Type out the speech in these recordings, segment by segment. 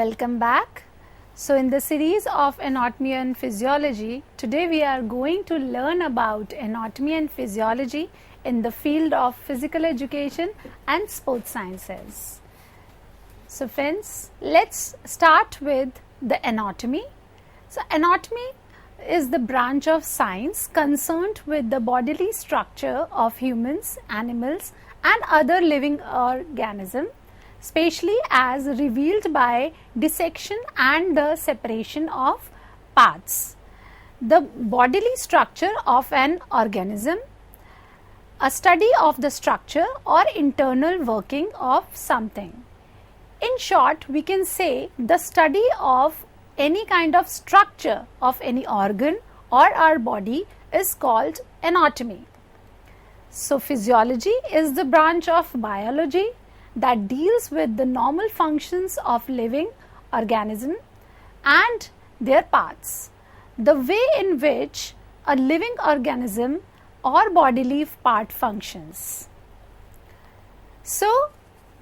Welcome back. So in the series of Anatomy and Physiology, today we are going to learn about anatomy and physiology in the field of physical education and sports sciences. So friends, let's start with the anatomy. So anatomy is the branch of science concerned with the bodily structure of humans, animals and other living organisms, especially as revealed by dissection and the separation of parts. The bodily structure of an organism, a study of the structure or internal working of something. In short, we can say the study of any kind of structure of any organ or our body is called anatomy. So physiology is the branch of biology that deals with the normal functions of living organism and their parts. The way in which a living organism or bodily part functions. So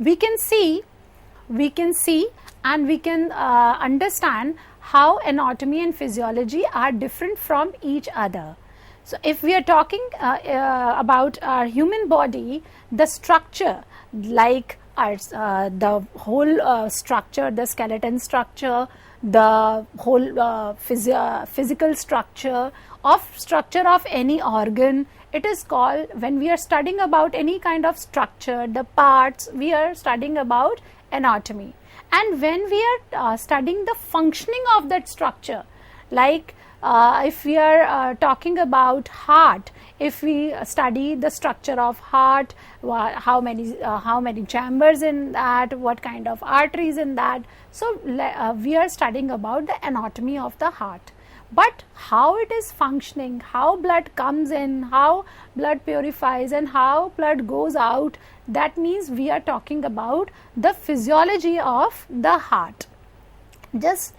we can see and we can understand how anatomy and physiology are different from each other. So if we are talking about our human body, the structure like the whole structure, the skeleton structure, the whole physical structure of any organ, it is called, when we are studying about any kind of structure, the parts, we are studying about anatomy. And when we are studying the functioning of that structure, like if we are talking about heart, if we study the structure of heart, how many chambers in that, what kind of arteries in that, so we are studying about the anatomy of the heart. But how it is functioning, how blood comes in, how blood purifies and how blood goes out, that means we are talking about the physiology of the heart. Just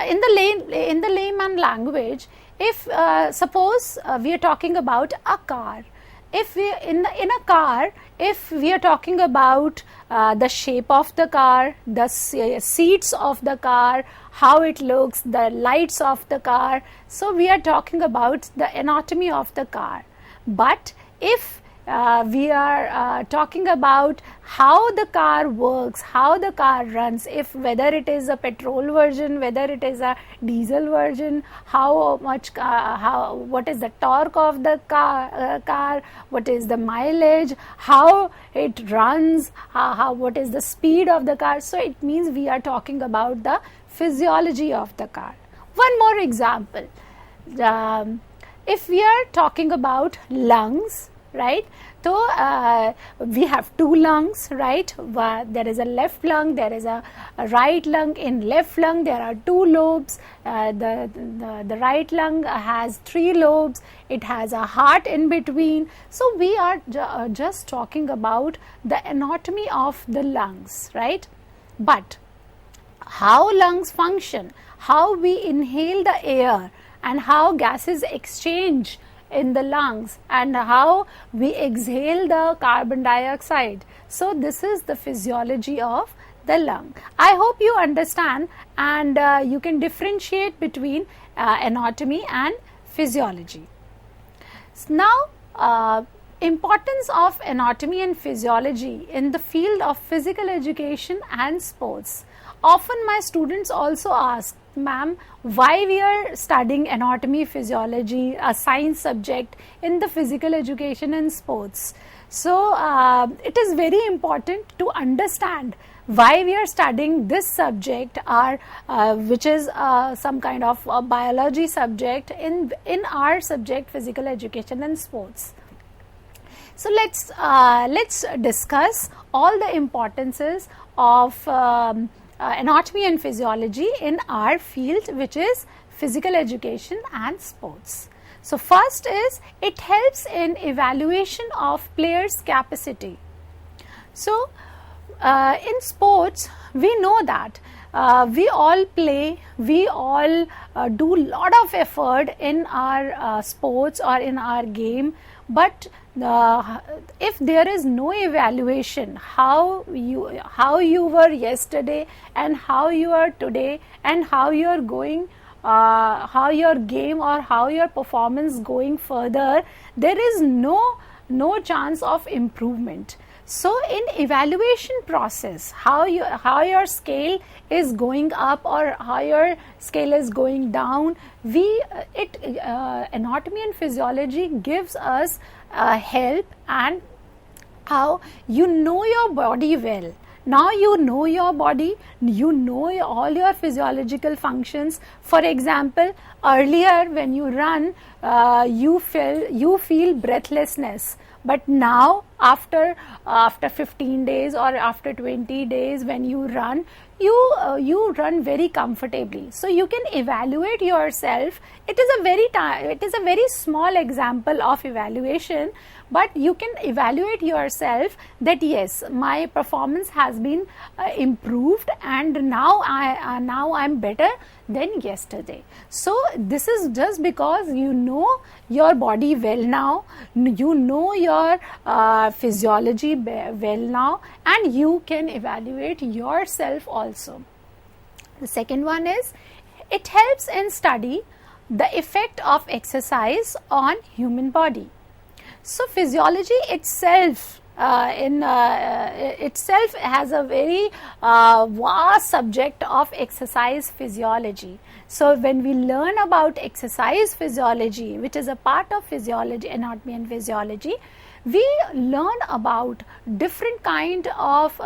in the layman language, if suppose we are talking about a car, if we in a car, if we are talking about the shape of the car, the seats of the car, how it looks, the lights of the car, so we are talking about the anatomy of the car. But if we are talking about how the car works, how the car runs, if whether it is a petrol version, whether it is a diesel version, what is the torque of the car, what is the mileage, how it runs, what is the speed of the car, so it means we are talking about the physiology of the car. One more example, if we are talking about lungs, right? So we have two lungs, right? There is a left lung, there is a right lung. In left lung there are two lobes. The right lung has three lobes. It has a heart in between. So we are just talking about the anatomy of the lungs, right? But how lungs function, how we inhale the air and how gases exchange in the lungs and how we exhale the carbon dioxide. So this is the physiology of the lung. I hope you understand and you can differentiate between anatomy and physiology. Now, importance of anatomy and physiology in the field of physical education and sports. Often my students also ask, ma'am, why we are studying anatomy, physiology, a science subject in the physical education and sports. So it is very important to understand why we are studying this subject, which is some kind of a biology subject in our subject physical education and sports. So let's discuss all the importances of anatomy and physiology in our field, which is physical education and sports. So first is, it helps in evaluation of players' capacity. So in sports we know that we all play, we all do lot of effort in our sports or in our game, but if there is no evaluation how you were yesterday and how you are today and how you are going, how your game or how your performance going further, there is no chance of improvement. So in evaluation process, how your scale is going up or how your scale is going down, anatomy and physiology gives us help, and how you know your body well. Now you know your body, you know all your physiological functions. For example, earlier when you run, you feel breathlessness. But now after 15 days or after 20 days, when you run, you run very comfortably. So you can evaluate yourself. It is a very small example of evaluation, but you can evaluate yourself that yes, my performance has been improved, and now I'm better than yesterday. So this is just because you know your body well now, you know your physiology well now, and you can evaluate yourself also. The second one is, it helps in study the effect of exercise on human body. So physiology itself itself has a very vast subject of exercise physiology. So when we learn about exercise physiology, which is a part of physiology, anatomy and physiology, we learn about different kind of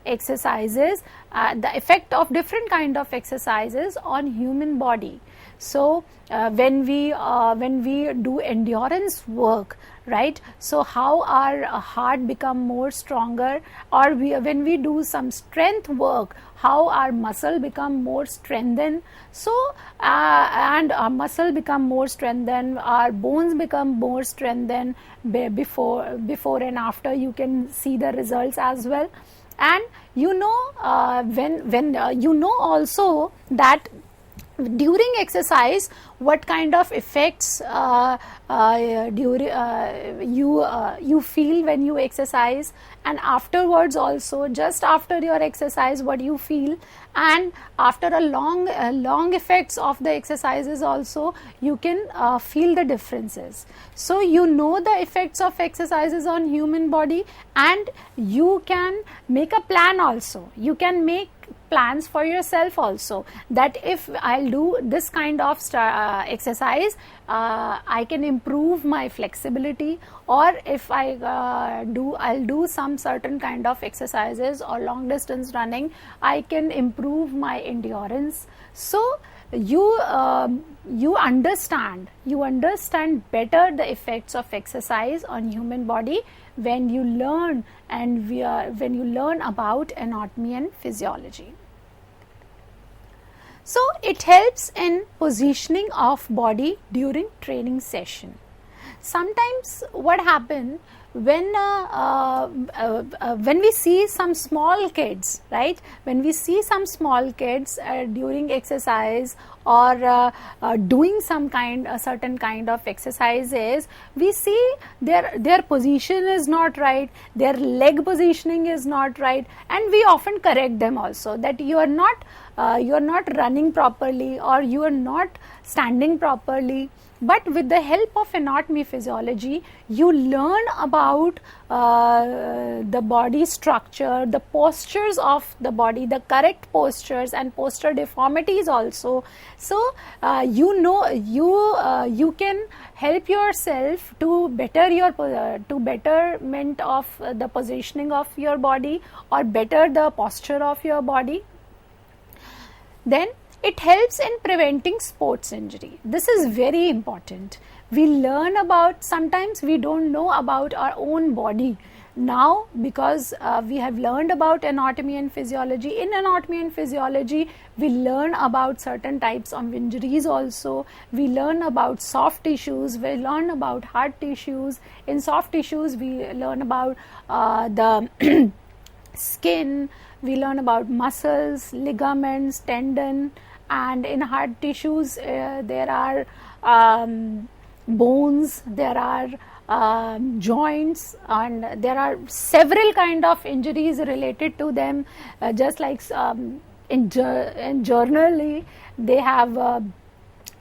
exercises, the effect of different kind of exercises on human body. So when we do endurance work, right, so how our heart become more stronger, or when we do some strength work, how our muscle become more strengthened. So and our muscle become more strengthened, our bones become more strengthened. Before and after, you can see the results as well. And you know, when you know also that during exercise what kind of effects you feel when you exercise, and afterwards also, just after your exercise, what you feel, and after a long effects of the exercises also, you can feel the differences. So you know the effects of exercises on human body, and you can make a plan also. You can make plans for yourself also, that if I'll do this kind of exercise, I can improve my flexibility, or if I'll do some certain kind of exercises or long distance running, I can improve my endurance. So you understand better the effects of exercise on human body when you learn about anatomy and physiology. So it helps in positioning of body during training session. Sometimes what happens when we see some small kids, right? When we see some small kids during exercise or doing certain kind of exercises, we see their position is not right, their leg positioning is not right, and we often correct them also that you are not running properly, or you are not standing properly. But with the help of anatomy physiology, you learn about the body structure, the postures of the body, the correct postures and posture deformities also. So you can help yourself to betterment of the positioning of your body, or better the posture of your body. Then it helps in preventing sports injury. This is very important. We learn about, sometimes we don't know about our own body. Now, because we have learned about anatomy and physiology, in anatomy and physiology, we learn about certain types of injuries also. We learn about soft tissues, we learn about hard tissues. In soft tissues, we learn about skin, we learn about muscles, ligaments, tendon, and in hard tissues there are bones, there are joints, and there are several kind of injuries related to them, just like in generally they have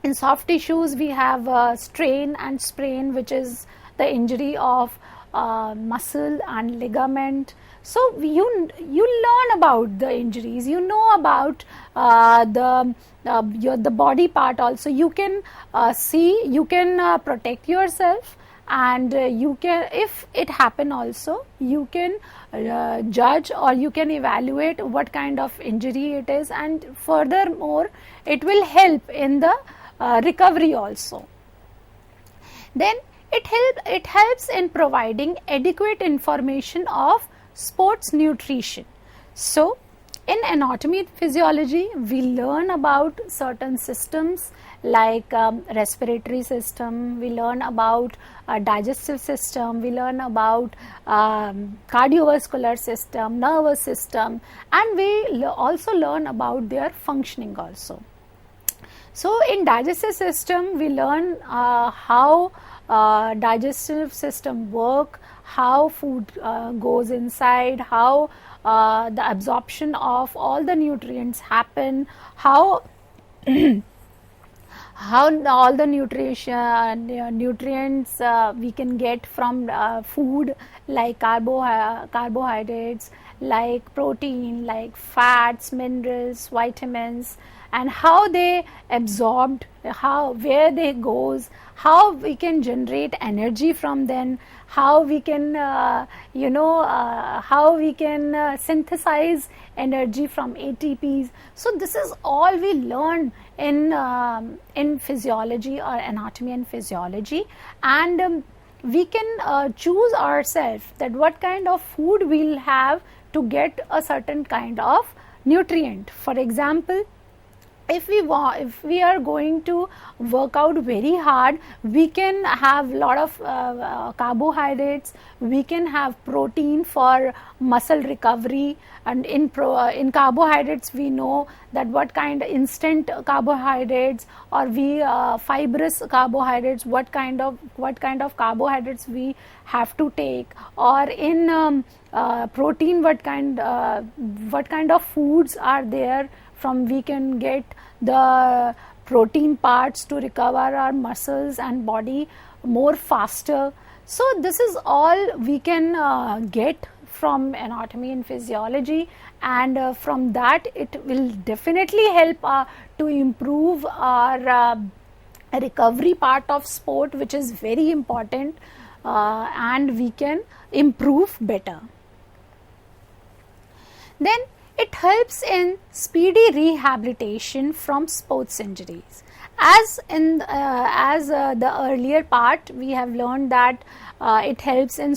in soft tissues we have strain and sprain, which is the injury of muscle and ligament. So you learn about the injuries, you know about the body part also. You can see, you can protect yourself, and you can, if it happen also, you can judge or you can evaluate what kind of injury it is, and furthermore it will help in the recovery also. Then it helps in providing adequate information of sports nutrition. So in anatomy and physiology we learn about certain systems like respiratory system, we learn about digestive system, we learn about cardiovascular system, nervous system, and we also learn about their functioning also. So in digestive system we learn how digestive system work, how food goes inside, how the absorption of all the nutrients happen, how how all the nutrients we can get from food, like carbohydrates, like protein, like fats, minerals, vitamins, and how they absorbed, how, where they goes, how we can generate energy from them, how we can how we can synthesize energy from ATPs. So this is all we learn in physiology or anatomy and physiology, and we can choose ourselves that what kind of food we'll have to get a certain kind of nutrient. For example, if we are going to work out very hard, we can have lot of carbohydrates, we can have protein for muscle recovery, and in carbohydrates we know that what kind of instant carbohydrates, or we fibrous carbohydrates, what kind of carbohydrates we have to take, or in protein what kind of foods are there from we can get the protein parts to recover our muscles and body more faster. So this is all we can get from anatomy and physiology, and from that it will definitely help to improve our recovery part of sport, which is very important, and we can improve better. Then it helps in speedy rehabilitation from sports injuries. As in the earlier part, we have learned that it helps in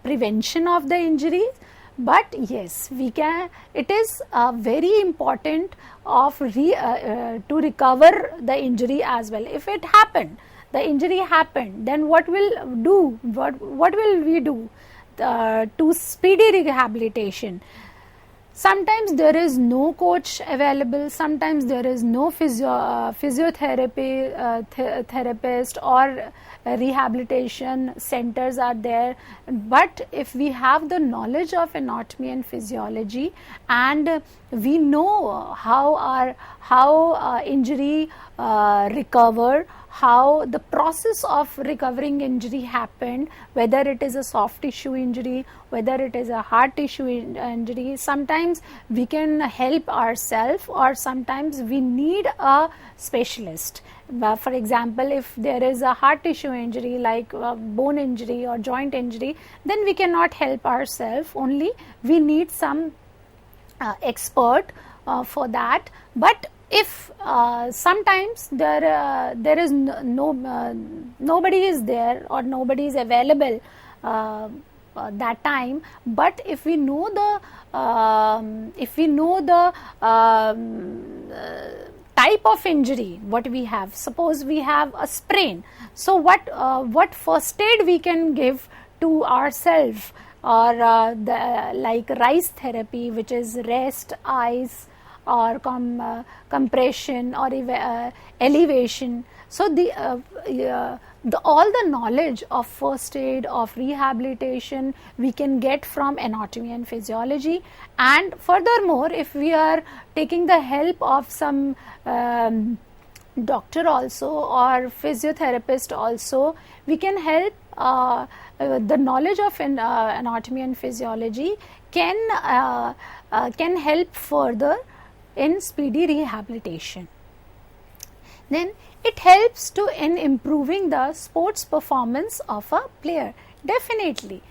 prevention of the injuries. But yes, we can. It is very important of to recover the injury as well. If it happened, the injury happened, then what will do? What will we do to speedy rehabilitation? Sometimes there is no coach available, sometimes there is no physiotherapy therapist or rehabilitation centers are there. But if we have the knowledge of anatomy and physiology, and we know how injury recover, how the process of recovering injury happened, whether it is a soft tissue injury, whether it is a hard tissue injury. Sometimes we can help ourselves, or sometimes we need a specialist. For example, if there is a hard tissue injury like bone injury or joint injury, then we cannot help ourselves, only we need some expert for that. But if sometimes there is nobody is there or nobody is available that time, but if we know the type of injury what we have, suppose we have a sprain, so what first aid we can give to ourselves, or like rice therapy, which is rest, ice, or compression, or elevation. So all the knowledge of first aid, of rehabilitation, we can get from anatomy and physiology. And furthermore, if we are taking the help of some doctor also or physiotherapist also, we can help the knowledge of anatomy and physiology can help further in speedy rehabilitation. Then it helps in improving the sports performance of a player. Definitely,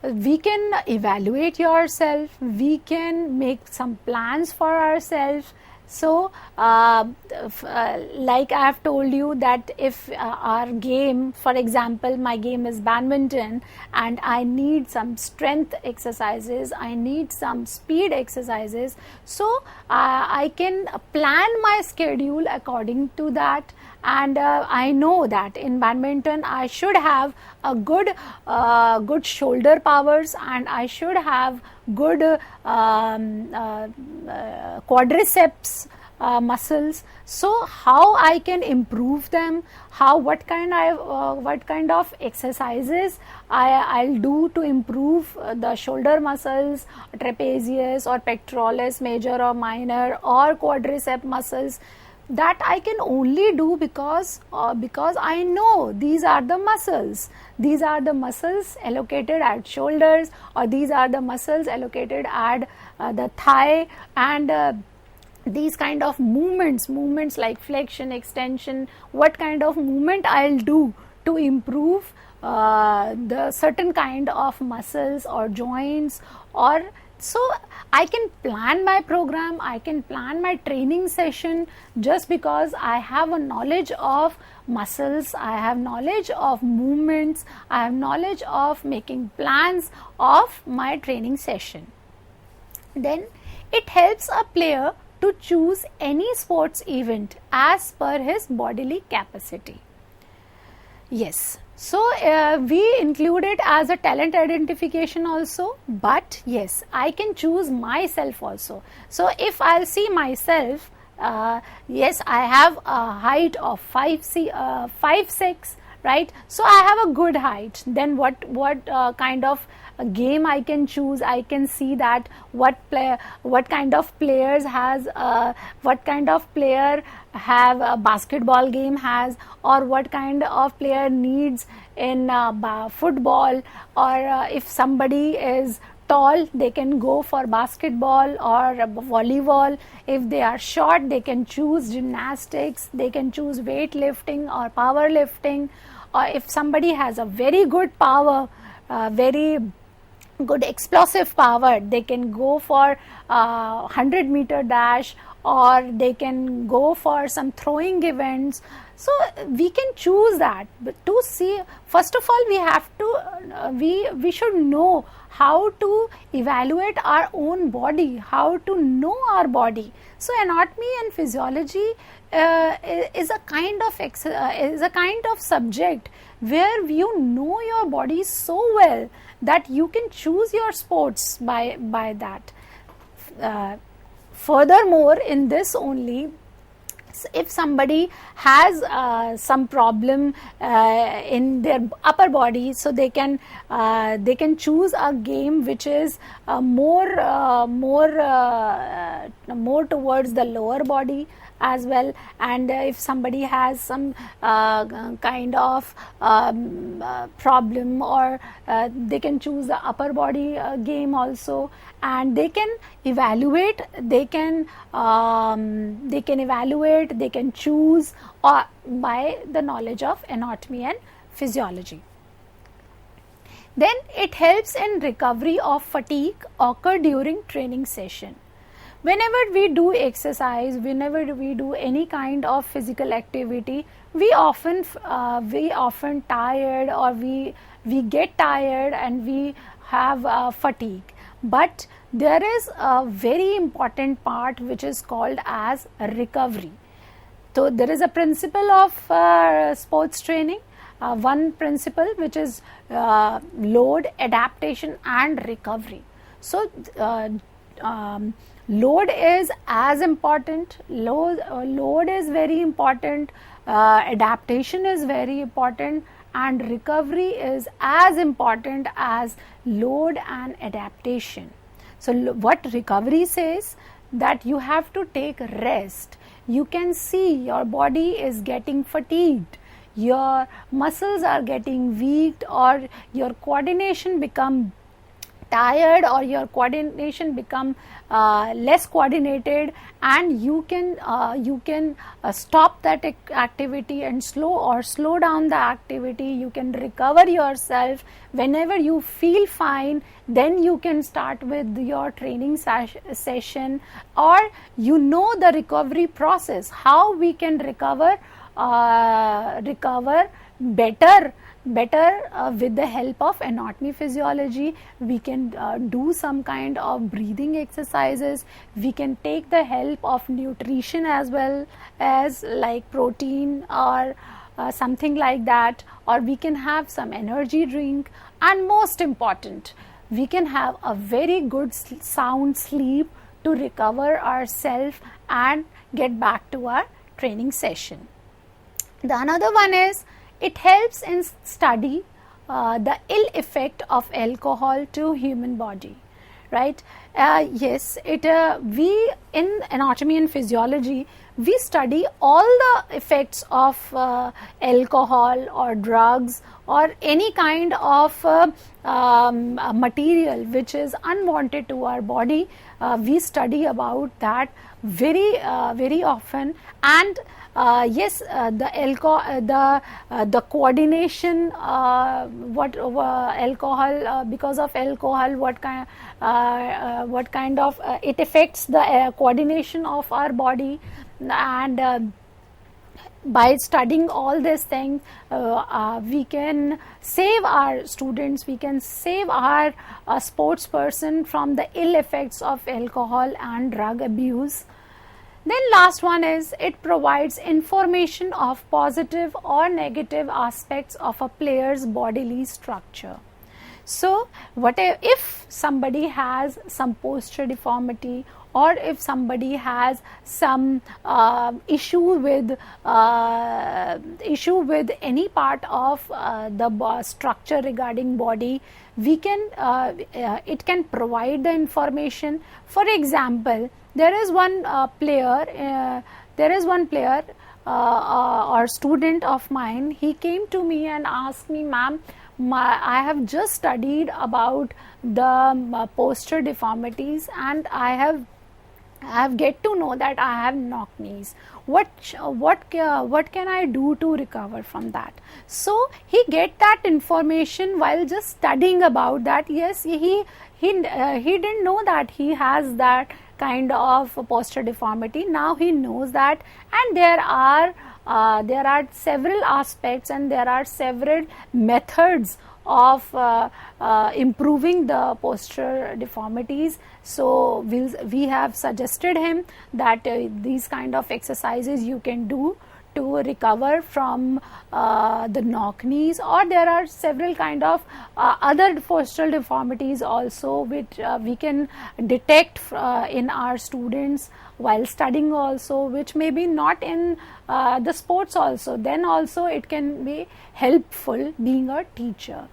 we can evaluate yourself, we can make some plans for ourselves. So like I have told you that if our game, for example, my game is badminton, and I need some strength exercises, I need some speed exercises, so I can plan my schedule according to that. And I know that in badminton I should have a good shoulder powers, and I should have good quadriceps muscles. So how I can improve them, what kind of exercises I'll do to improve the shoulder muscles, trapezius or pectoralis major or minor, or quadricep muscles, that I can only do because I know these are the muscles. These are the muscles allocated at shoulders, or these are the muscles allocated at the thigh, and these kind of movements like flexion, extension, what kind of movement I'll do to improve the certain kind of muscles or joints. Or so I can plan my program, I can plan my training session, just because I have a knowledge of muscles, I have knowledge of movements, I have knowledge of making plans of my training session. Then it helps a player to choose any sports event as per his bodily capacity. Yes, so we include it as a talent identification also, but yes, I can choose myself also. So if I'll see myself, yes, I have a height of 5'6", right? So I have a good height. Then what kind of game I can choose? I can see that what kind of players has what kind of player have a basketball game has, or what kind of player needs in football, or if somebody is tall, they can go for basketball or volleyball. If they are short, they can choose gymnastics, they can choose weightlifting or powerlifting. Or if somebody has a very good power, very good explosive power, they can go for 100-meter dash, or they can go for some throwing events. So we can choose that. But to see, first of all, we have to we should know how to evaluate our own body, how to know our body. So anatomy and physiology is a kind of subject where you know your body so well that you can choose your sports by that. Furthermore, in this only, if somebody has some problem in their upper body, so they can choose a game which is more towards the lower body as well. And if somebody has some kind of problem, or they can choose the upper body game also, and they can evaluate, they can choose by the knowledge of anatomy and physiology. Then it helps in recovery of fatigue occur during training session. Whenever we do exercise, whenever we do any kind of physical activity, we often tired, or we get tired and we have fatigue. But there is a very important part which is called as recovery. So there is a principle of sports training, one principle, which is load, adaptation and recovery. So load is as important, load is very important, adaptation is very important, and recovery is as important as load and adaptation. So what recovery says, that you have to take rest. You can see your body is getting fatigued, your muscles are getting weak, or your coordination become tired, or your coordination become less coordinated, and you can stop that activity and slow down the activity. You can recover yourself. Whenever you feel fine, then you can start with your training session, or the recovery process, how we can recover better with the help of anatomy physiology. We can do some kind of breathing exercises. We can take the help of nutrition as well, as like protein or something like that, or we can have some energy drink, and most important, we can have a very good sound sleep to recover ourselves and get back to our training session. The another one is, it helps in study the ill effect of alcohol to human body, right? Yes, we in anatomy and physiology, we study all the effects of alcohol or drugs or any kind of material which is unwanted to our body. We study about that very often, and yes, the alcohol, the coordination, alcohol, because of alcohol, what kind of it affects the coordination of our body, and by studying all these things, we can save our students, we can save our sports person from the ill effects of alcohol and drug abuse. Then last one is, it provides information of positive or negative aspects of a player's bodily structure. So if somebody has some posture deformity, or if somebody has some issue with any part of the structure regarding body, we can it can provide the information. For example, there is one player or student of mine. He came to me and asked me, ma'am, I have just studied about the posture deformities, and I have get to know that I have knock knees. What can I do to recover from that? So he get that information while just studying about that. Yes, he didn't know that he has that kind of posture deformity. Now he knows that, and there are several aspects, and there are several methods of improving the posture deformities. So we have suggested him that these kind of exercises you can do to recover from the knock knees, or there are several kind of other postural deformities also, which we can detect in our students while studying also, which may be not in the sports also. Then also it can be helpful being a teacher.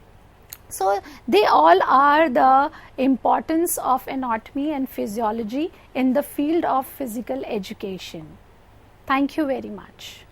So they all are the importance of anatomy and physiology in the field of physical education. Thank you very much.